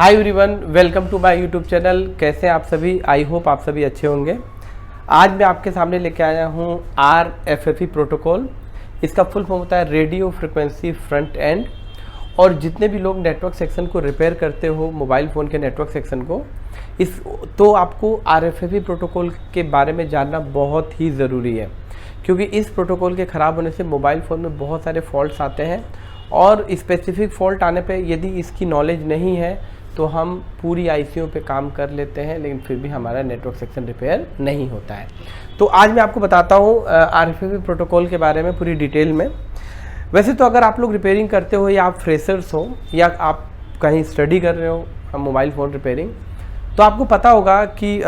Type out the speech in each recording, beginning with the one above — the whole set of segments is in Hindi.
Hi everyone, welcome to my YouTube channel. कैसे हैं आप सभी? आई होप आप सभी अच्छे होंगे। आज मैं आपके सामने लेके आया हूँ RFFE प्रोटोकॉल। इसका फुल फॉर्म होता है रेडियो फ्रिक्वेंसी फ्रंट एंड। और जितने भी लोग नेटवर्क सेक्शन को रिपेयर करते हो, मोबाइल फ़ोन के नेटवर्क सेक्शन को, तो आपको RFFE प्रोटोकॉल के बारे में जानना बहुत ही ज़रूरी है, क्योंकि इस प्रोटोकॉल के ख़राब होने से मोबाइल फ़ोन में बहुत सारे फॉल्ट्स आते हैं। और स्पेसिफिक फॉल्ट आने पे यदि इसकी नॉलेज नहीं है तो हम पूरी आईसीयू पे काम कर लेते हैं, लेकिन फिर भी हमारा नेटवर्क सेक्शन रिपेयर नहीं होता है। तो आज मैं आपको बताता हूँ RFFE प्रोटोकॉल के बारे में पूरी डिटेल में। वैसे तो अगर आप लोग रिपेयरिंग करते हो या आप फ्रेशर्स हो या आप कहीं स्टडी कर रहे हो मोबाइल फ़ोन रिपेयरिंग, तो आपको पता होगा कि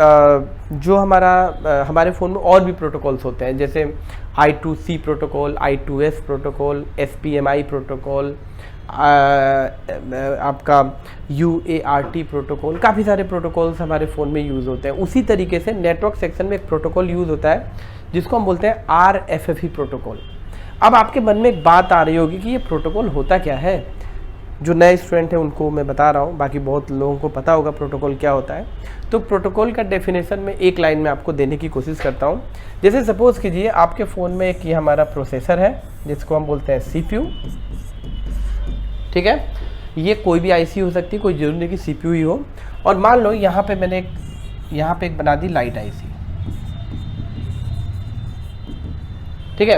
जो हमारे फ़ोन में और भी प्रोटोकॉल्स होते हैं, जैसे I2C protocol, I2S protocol, SPMI protocol, आपका UART प्रोटोकॉल। काफ़ी सारे प्रोटोकॉल्स हमारे फ़ोन में यूज़ होते हैं। उसी तरीके से नेटवर्क सेक्शन में एक प्रोटोकॉल यूज़ होता है जिसको हम बोलते हैं RFFE प्रोटोकॉल। अब आपके मन में एक बात आ रही होगी कि ये प्रोटोकॉल होता क्या है। जो नए स्टूडेंट हैं उनको मैं बता रहा हूँ, बाकी बहुत लोगों को पता होगा प्रोटोकॉल क्या होता है। तो प्रोटोकॉल का डेफिनेशन में एक लाइन में आपको देने की कोशिश करता हूँ। जैसे सपोज़ कीजिए आपके फ़ोन में एक ये हमारा प्रोसेसर है जिसको हम बोलते हैं CPU, ठीक है। ये कोई भी आईसी हो सकती है, कोई ज़रूरी नहीं कि CPU ही हो। और मान लो यहाँ पे मैंने यहाँ पे एक बना दी लाइट आईसी, ठीक है।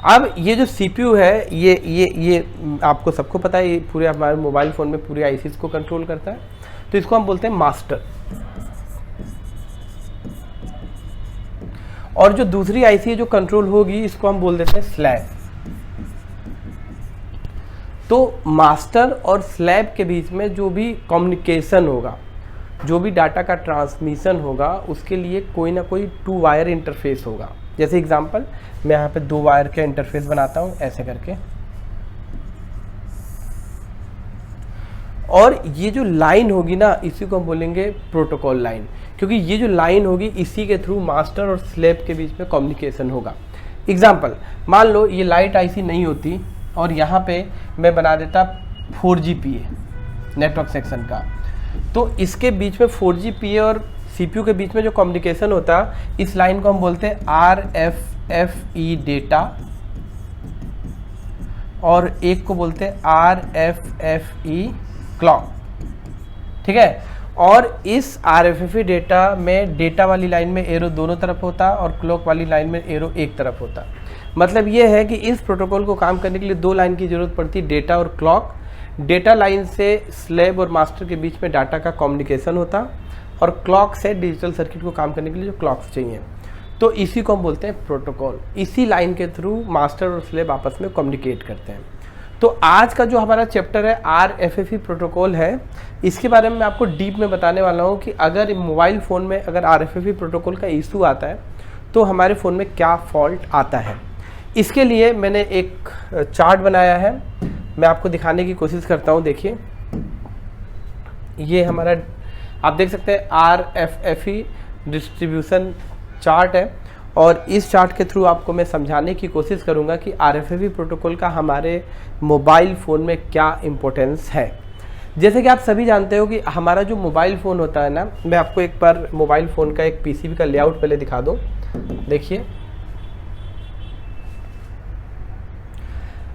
अब ये जो CPU है ये आपको सबको पता है, ये पूरे हमारे मोबाइल फ़ोन में पूरे आईसीज़ को कंट्रोल करता है। तो इसको हम बोलते हैं मास्टर। और जो दूसरी आईसी जो कंट्रोल होगी इसको हम बोल देते हैं स्लैब। तो मास्टर और स्लैब के बीच में जो भी कम्युनिकेशन होगा, जो भी डाटा का ट्रांसमिशन होगा, उसके लिए कोई ना कोई 2 वायर इंटरफेस होगा। जैसे एग्जांपल मैं यहाँ पे 2 वायर का इंटरफेस बनाता हूँ ऐसे करके। और ये जो लाइन होगी ना, इसी को हम बोलेंगे प्रोटोकॉल लाइन, क्योंकि ये जो लाइन होगी इसी के थ्रू मास्टर और स्लैब के बीच में कम्युनिकेशन होगा। एग्जांपल मान लो ये लाइट आईसी नहीं होती और यहाँ पे मैं बना देता 4GPA नेटवर्क सेक्शन का, तो इसके बीच में 4GPA और CPU के बीच में जो कम्युनिकेशन होता है, इस लाइन को हम बोलते हैं RFFE डेटा, और एक को बोलते हैं RFFE क्लॉक, ठीक है। और इस RFFE डेटा में डेटा वाली लाइन में एरो दोनों तरफ होता है और क्लॉक वाली लाइन में एरो एक तरफ होता है। मतलब ये है कि इस प्रोटोकॉल को काम करने के लिए 2 लाइन की ज़रूरत पड़ती है, डेटा और क्लॉक। डेटा लाइन से स्लैब और मास्टर के बीच में डाटा का कम्युनिकेशन होता, और क्लॉक से डिजिटल सर्किट को काम करने के लिए जो क्लॉक्स चाहिए, तो इसी को हम बोलते हैं प्रोटोकॉल। इसी लाइन के थ्रू मास्टर और स्लैब आपस में कम्युनिकेट करते हैं। तो आज का जो हमारा चैप्टर है RFFE प्रोटोकॉल है, इसके बारे में मैं आपको डीप में बताने वाला हूँ कि अगर मोबाइल फ़ोन में अगर RFFE प्रोटोकॉल का इशू आता है तो हमारे फ़ोन में क्या फॉल्ट आता है। इसके लिए मैंने एक चार्ट बनाया है, मैं आपको दिखाने की कोशिश करता हूँ। देखिए ये हमारा आप देख सकते हैं RFFE डिस्ट्रीब्यूशन चार्ट है, और इस चार्ट के थ्रू आपको मैं समझाने की कोशिश करूंगा कि RFFE प्रोटोकॉल का हमारे मोबाइल फ़ोन में क्या इम्पोर्टेंस है। जैसे कि आप सभी जानते हो कि हमारा जो मोबाइल फ़ोन होता है ना, मैं आपको एक बार मोबाइल फ़ोन का एक PCB का लेआउट पहले दिखा दूँ। देखिए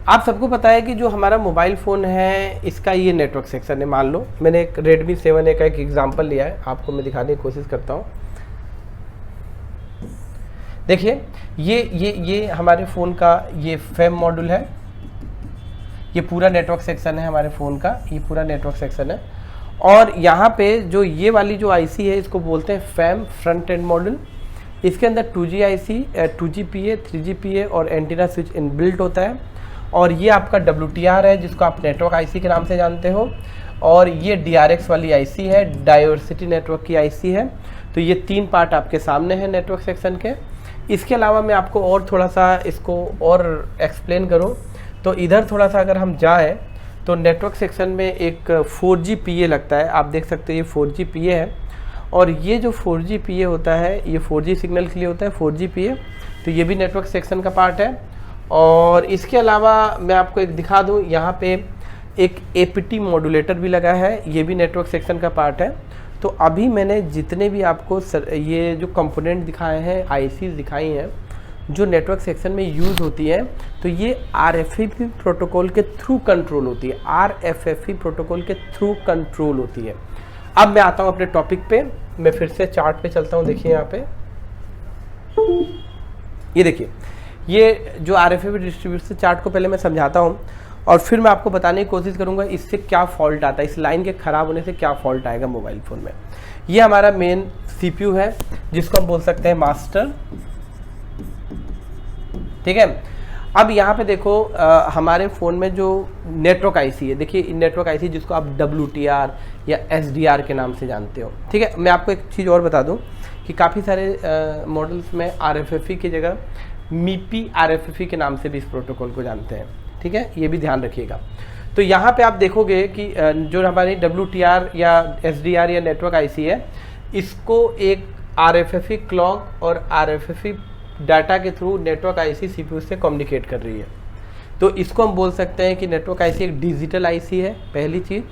आप सबको पता है कि जो हमारा मोबाइल फ़ोन है इसका ये नेटवर्क सेक्शन है। मान लो मैंने एक Redmi 7A का एक एग्जांपल लिया है, आपको मैं दिखाने की कोशिश करता हूँ। देखिए ये हमारे फ़ोन का ये FEM मॉड्यूल है, ये पूरा नेटवर्क सेक्शन है हमारे फ़ोन का, ये पूरा नेटवर्क सेक्शन है। और यहाँ पे जो ये वाली जो आईसी है इसको बोलते हैं FEM फ्रंट एंड मॉड्यूल। इसके अंदर 2G IC, 2GPA, 3GPA और एंटीना स्विच इनबिल्ट होता है। और ये आपका WTR है जिसको आप नेटवर्क आईसी के नाम से जानते हो, और ये DRX वाली आईसी है, डाइवर्सिटी नेटवर्क की आईसी है। तो ये 3 पार्ट आपके सामने हैं नेटवर्क सेक्शन के। इसके अलावा मैं आपको और थोड़ा सा इसको और एक्सप्लेन करूं तो इधर थोड़ा सा अगर हम जाएं तो नेटवर्क सेक्शन में एक 4GPA लगता है, आप देख सकते हैं ये 4GPA है। और ये जो 4GPA होता है ये 4G सिग्नल के लिए होता है 4GPA, तो ये भी नेटवर्क सेक्शन का पार्ट है। और इसके अलावा मैं आपको एक दिखा दूं, यहाँ पे एक APT मॉड्यूलेटर भी लगा है, ये भी नेटवर्क सेक्शन का पार्ट है। तो अभी मैंने जितने भी आपको ये जो कंपोनेंट दिखाए हैं, ICs दिखाई हैं जो नेटवर्क सेक्शन में यूज़ होती है, तो ये RFFE प्रोटोकॉल के थ्रू कंट्रोल होती है, RFFE प्रोटोकॉल के थ्रू कंट्रोल होती है। अब मैं आता हूँ अपने टॉपिक पे, मैं फिर से चार्ट पे चलता हूँ। देखिए यहाँ पे ये देखिए, ये जो RFFE डिस्ट्रीब्यूटर चार्ट को पहले मैं समझाता हूँ और फिर मैं आपको बताने की कोशिश करूँगा इससे क्या फॉल्ट आता है, इस लाइन के ख़राब होने से क्या फॉल्ट आएगा मोबाइल फ़ोन में। ये हमारा मेन CPU है जिसको हम बोल सकते हैं मास्टर, ठीक है। अब यहाँ पे देखो हमारे फ़ोन में जो नेटवर्क IC है, देखिए नेटवर्क IC जिसको आप WTR या SDR के नाम से जानते हो, ठीक है। मैं आपको एक चीज़ और बता दूँ कि काफ़ी सारे मॉडल्स में RFFE की जगह MIPI RFFE के नाम से भी इस प्रोटोकॉल को जानते हैं, ठीक है, ये भी ध्यान रखिएगा। तो यहाँ पे आप देखोगे कि जो हमारी WTR या SDR या नेटवर्क IC है, इसको एक RFFE क्लॉक और RFFE डाटा के थ्रू नेटवर्क IC CPU से कम्युनिकेट कर रही है। तो इसको हम बोल सकते हैं कि नेटवर्क IC एक डिजिटल IC है, पहली चीज़,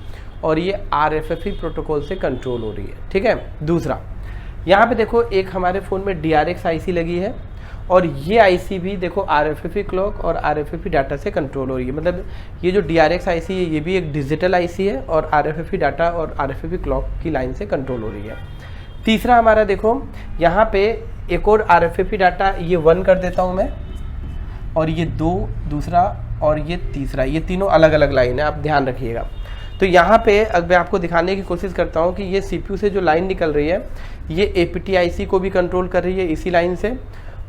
और ये RFFE प्रोटोकॉल से कंट्रोल हो रही है, ठीक है। दूसरा, यहाँ पे देखो एक हमारे फ़ोन में DRX IC लगी है और ये IC भी देखो RFFE क्लॉक और RFFE डाटा से कंट्रोल हो रही है। मतलब ये जो DRX IC है ये भी एक डिजिटल IC है और RFFE डाटा और RFFE क्लॉक की लाइन से कंट्रोल हो रही है। तीसरा हमारा देखो यहाँ पे एक और RFFE डाटा, ये 1 कर देता हूँ मैं, और ये 2 दूसरा और ये तीसरा, ये तीनों अलग अलग लाइन है, आप ध्यान रखिएगा। तो यहाँ पे अब मैं आपको दिखाने की कोशिश करता हूँ कि ये CPU से जो लाइन निकल रही है ये APT IC को भी कंट्रोल कर रही है इसी लाइन से,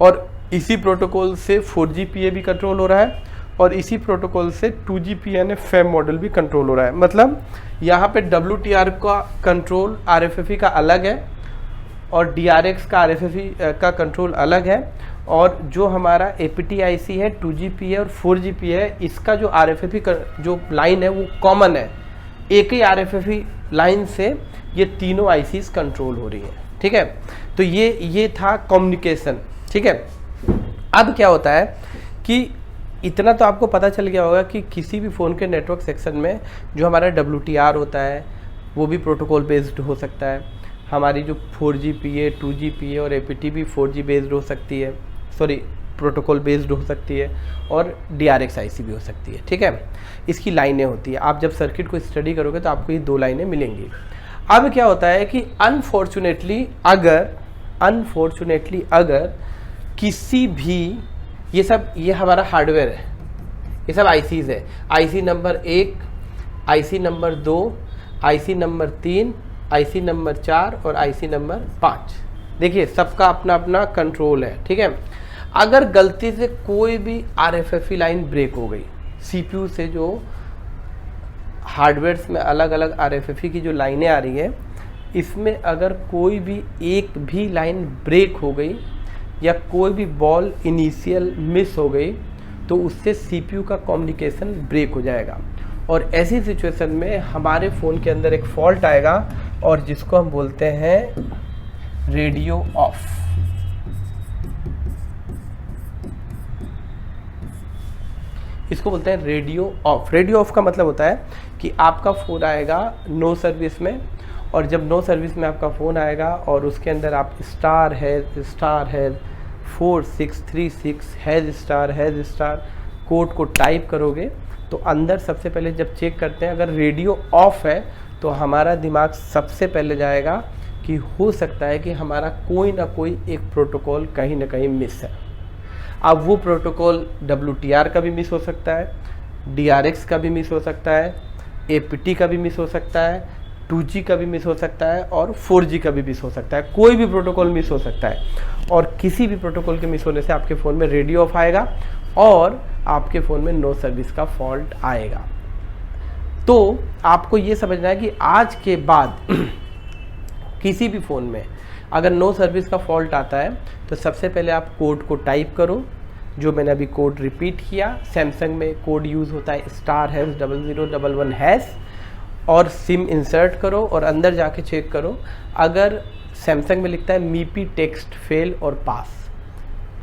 और इसी प्रोटोकॉल से 4GPA भी कंट्रोल हो रहा है और इसी प्रोटोकॉल से 2GPA FEM मॉडल भी कंट्रोल हो रहा है। मतलब यहाँ पे WTR का कंट्रोल RFFE का अलग है और DRX का RFFE का कंट्रोल अलग है, और जो हमारा APT IC है 2GPA और 4GPA है, इसका जो RFFE का जो लाइन है वो कॉमन है, एक ही RFFE लाइन से ये तीनों ICs कंट्रोल हो रही है, ठीक है। तो ये था कम्युनिकेशन, ठीक है। अब क्या होता है कि इतना तो आपको पता चल गया होगा कि किसी भी फ़ोन के नेटवर्क सेक्शन में जो हमारा WTR होता है वो भी प्रोटोकॉल बेस्ड हो सकता है, हमारी जो 4GPA 2GPA और APT भी 4G बेस्ड हो सकती है, सॉरी प्रोटोकॉल बेस्ड हो सकती है, और DRX IC भी हो सकती है, ठीक है। इसकी लाइनें होती है, आप जब सर्किट को स्टडी करोगे तो आपको ये 2 लाइनें मिलेंगी। अब क्या होता है कि अनफॉर्चुनेटली अगर किसी भी ये हमारा हार्डवेयर है, ये सब ICs है, IC number 1, IC number 2, IC number 3, IC number 4 और IC नंबर 5, देखिए सबका अपना अपना कंट्रोल है, ठीक है। अगर गलती से कोई भी RFFE लाइन ब्रेक हो गई, CPU से जो हार्डवेयर्स में अलग अलग RFFE की जो लाइनें आ रही है, इसमें अगर कोई भी एक भी लाइन ब्रेक हो गई या कोई भी बॉल इनिशियल मिस हो गई तो उससे CPU का कम्युनिकेशन ब्रेक हो जाएगा, और ऐसी सिचुएशन में हमारे फ़ोन के अंदर एक फॉल्ट आएगा और जिसको हम बोलते हैं रेडियो ऑफ। इसको बोलते हैं रेडियो ऑफ। रेडियो ऑफ का मतलब होता है कि आपका फ़ोन आएगा नो सर्विस में, और जब नो सर्विस में आपका फ़ोन आएगा और उसके अंदर आप *##4 636 ##* कोड को टाइप करोगे तो अंदर सबसे पहले जब चेक करते हैं अगर रेडियो ऑफ है तो हमारा दिमाग सबसे पहले जाएगा कि हो सकता है कि हमारा कोई ना कोई एक प्रोटोकॉल कहीं ना कहीं मिस है। अब वो प्रोटोकॉल WTR का भी मिस हो सकता है, DRX का भी मिस हो सकता है, APT का भी मिस हो सकता है, 2G का भी मिस हो सकता है और 4G का भी मिस हो सकता है। कोई भी प्रोटोकॉल मिस हो सकता है, और किसी भी प्रोटोकॉल के मिस होने से आपके फ़ोन में रेडियो ऑफ आएगा और आपके फ़ोन में नो सर्विस का फॉल्ट आएगा। तो आपको ये समझना है कि आज के बाद किसी भी फ़ोन में अगर नो सर्विस का फॉल्ट आता है तो सबसे पहले आप कोड को टाइप करो, जो मैंने अभी कोड रिपीट किया। सैमसंग में कोड यूज़ होता है *0011#, और सिम इंसर्ट करो और अंदर जाके चेक करो। अगर सैमसंग में लिखता है MIPI टेक्स्ट फेल और पास,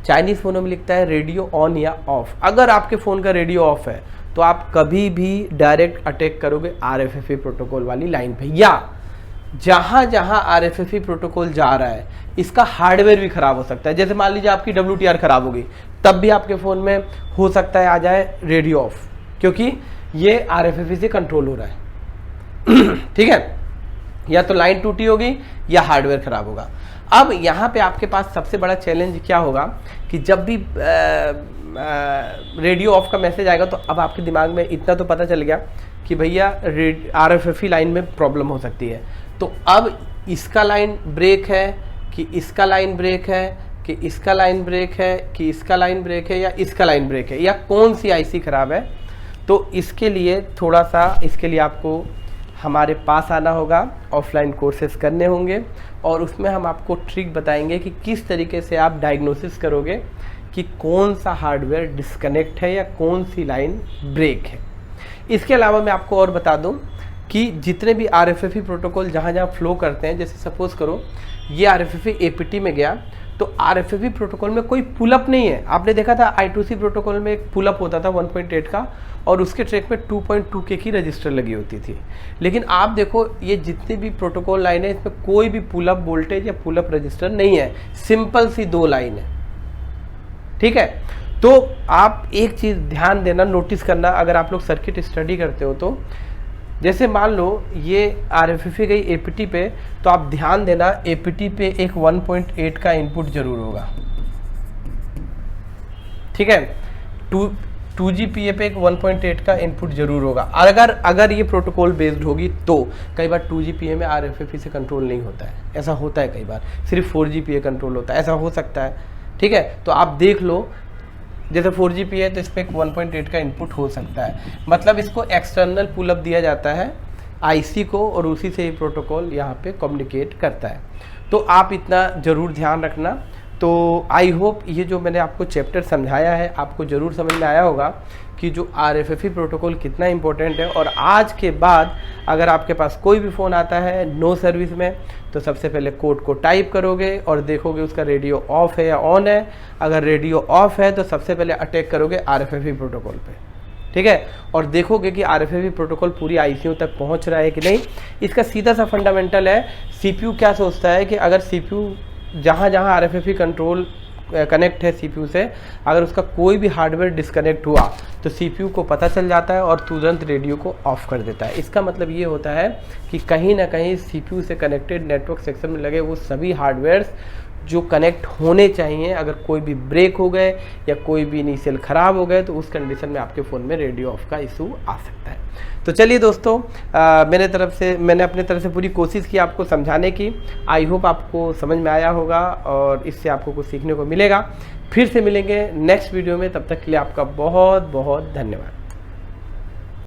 चाइनीज़ फ़ोनों में लिखता है रेडियो ऑन या ऑफ। अगर आपके फ़ोन का रेडियो ऑफ है तो आप कभी भी डायरेक्ट अटैक करोगे RFFE प्रोटोकॉल वाली लाइन पे, या जहाँ जहाँ RFFE प्रोटोकॉल जा रहा है इसका हार्डवेयर भी ख़राब हो सकता है। जैसे मान लीजिए आपकी WTR ख़राब होगी, तब भी आपके फ़ोन में हो सकता है आ जाए रेडियो ऑफ, क्योंकि ये RFFE से कंट्रोल हो रहा है। ठीक है, या तो लाइन टूटी होगी या हार्डवेयर ख़राब होगा। अब यहाँ पे आपके पास सबसे बड़ा चैलेंज क्या होगा कि जब भी रेडियो ऑफ का मैसेज आएगा तो अब आपके दिमाग में इतना तो पता चल गया कि भैया RFFE लाइन में प्रॉब्लम हो सकती है। तो अब इसका लाइन ब्रेक है कि इसका लाइन ब्रेक है कि इसका लाइन ब्रेक है कि इसका लाइन ब्रेक है या इसका लाइन ब्रेक है, या कौन सी IC ख़राब है। तो इसके लिए थोड़ा सा इसके लिए आपको हमारे पास आना होगा, ऑफलाइन कोर्सेज करने होंगे, और उसमें हम आपको ट्रिक बताएंगे कि किस तरीके से आप डायग्नोसिस करोगे कि कौन सा हार्डवेयर डिस्कनेक्ट है या कौन सी लाइन ब्रेक है। इसके अलावा मैं आपको और बता दूं कि जितने भी RFFE प्रोटोकॉल जहाँ जहाँ फ्लो करते हैं, जैसे सपोज़ करो ये RFFE APT में गया तो RFFE प्रोटोकॉल में कोई पुलअप नहीं है। आपने देखा था I2C प्रोटोकॉल में एक पुलअप होता था 1.8 का, और उसके ट्रैक में 2.2K की रजिस्टर लगी होती थी। लेकिन आप देखो ये जितनी भी प्रोटोकॉल लाइन है इसमें कोई भी पुलअप वोल्टेज या पुलअप रजिस्टर नहीं है, सिंपल सी 2 लाइन है। ठीक है, तो आप एक चीज़ ध्यान देना, नोटिस करना, अगर आप लोग सर्किट स्टडी करते हो तो जैसे मान लो ये RFFE गई APT पे, तो आप ध्यान देना APT पे एक 1.8 का इनपुट जरूर होगा। ठीक है, 2GPA पे एक 1.8 का इनपुट जरूर होगा। अगर ये प्रोटोकॉल बेस्ड होगी तो कई बार 2GPA में RFFE से कंट्रोल नहीं होता है, ऐसा होता है कई बार, सिर्फ 4GPA कंट्रोल होता है, ऐसा हो सकता है। ठीक है, तो आप देख लो, जैसे 4GPA है तो इस पर 1.8 का इनपुट हो सकता है, मतलब इसको एक्सटर्नल पुलअप दिया जाता है IC को, और उसी से ही प्रोटोकॉल यहाँ पे कम्युनिकेट करता है। तो आप इतना ज़रूर ध्यान रखना। तो आई होप ये जो मैंने आपको चैप्टर समझाया है आपको ज़रूर समझ में आया होगा कि जो RFFE प्रोटोकॉल कितना इंपॉर्टेंट है। और आज के बाद अगर आपके पास कोई भी फ़ोन आता है नो सर्विस में, तो सबसे पहले कोड को टाइप करोगे और देखोगे उसका रेडियो ऑफ है या ऑन है। अगर रेडियो ऑफ है तो सबसे पहले अटैक करोगे RFFE प्रोटोकॉल पे। ठीक है, और देखोगे कि RFFE प्रोटोकॉल पूरी ICU तक पहुंच रहा है कि नहीं। इसका सीधा सा फंडामेंटल है, CPU क्या सोचता है कि अगर CPU जहाँ जहाँ RFFE कंट्रोल कनेक्ट है CPU से, अगर उसका कोई भी हार्डवेयर डिस्कनेक्ट हुआ तो CPU को पता चल जाता है और तुरंत रेडियो को ऑफ कर देता है। इसका मतलब ये होता है कि कहीं ना कहीं CPU से कनेक्टेड नेटवर्क सेक्शन में लगे वो सभी हार्डवेयर्स जो कनेक्ट होने चाहिए, अगर कोई भी ब्रेक हो गए या कोई भी इनिशियल ख़राब हो गए तो उस कंडीशन में आपके फ़ोन में रेडियो ऑफ का इशू आ सकता है। तो चलिए दोस्तों, मैंने अपने तरफ से पूरी कोशिश की आपको समझाने की। आई होप आपको समझ में आया होगा और इससे आपको कुछ सीखने को मिलेगा। फिर से मिलेंगे नेक्स्ट वीडियो में, तब तक के लिए आपका बहुत बहुत धन्यवाद।